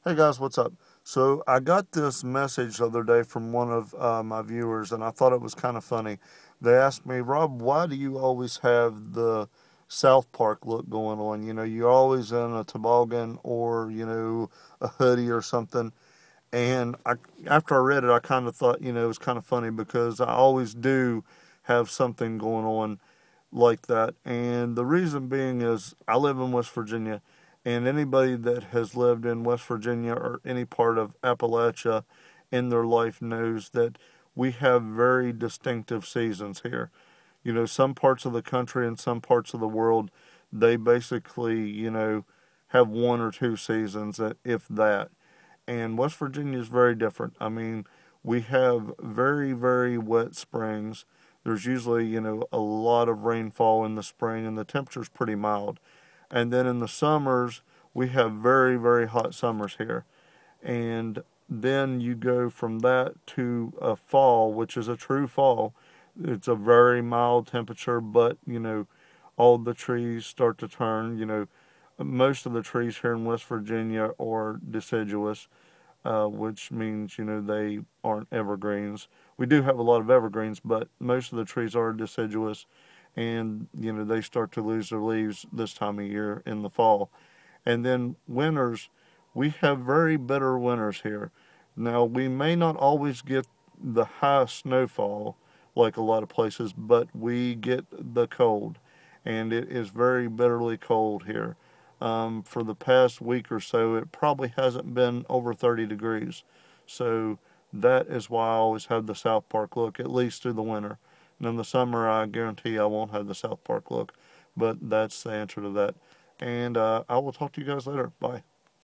Hey guys, what's up? So I got this message the other day from one of my viewers, and I thought it was kind of funny. They asked me, Rob, why do you always have the South Park look going on? You know, you're always in a toboggan or, a hoodie or something. And after I read it, I kind of thought, it was kind of funny because I always do have something going on like that. And the reason being is I live in West Virginia, and anybody that has lived in West Virginia or any part of Appalachia in their life knows that we have very distinctive seasons here. You know, some parts of the country and some parts of the world, they basically, have one or two seasons, if that. And West Virginia is very different. I mean, we have very, very wet springs. There's usually, a lot of rainfall in the spring, and the temperature's pretty mild. And then in the summers, we have very, very hot summers here. And then you go from that to a fall, which is a true fall. It's a very mild temperature, but, all the trees start to turn. Most of the trees here in West Virginia are deciduous, which means they aren't evergreens. We do have a lot of evergreens, but most of the trees are deciduous, and they start to lose their leaves this time of year in the fall. And then winters, we have very bitter winters here. Now we may not always get the high snowfall like a lot of places, but we get the cold, and it is very bitterly cold here. For the past week or so, it probably hasn't been over 30 degrees. So that is why I always have the South Park look, at least through the winter. And in the summer, I guarantee I won't have the South Park look. But that's the answer to that. And I will talk to you guys later. Bye.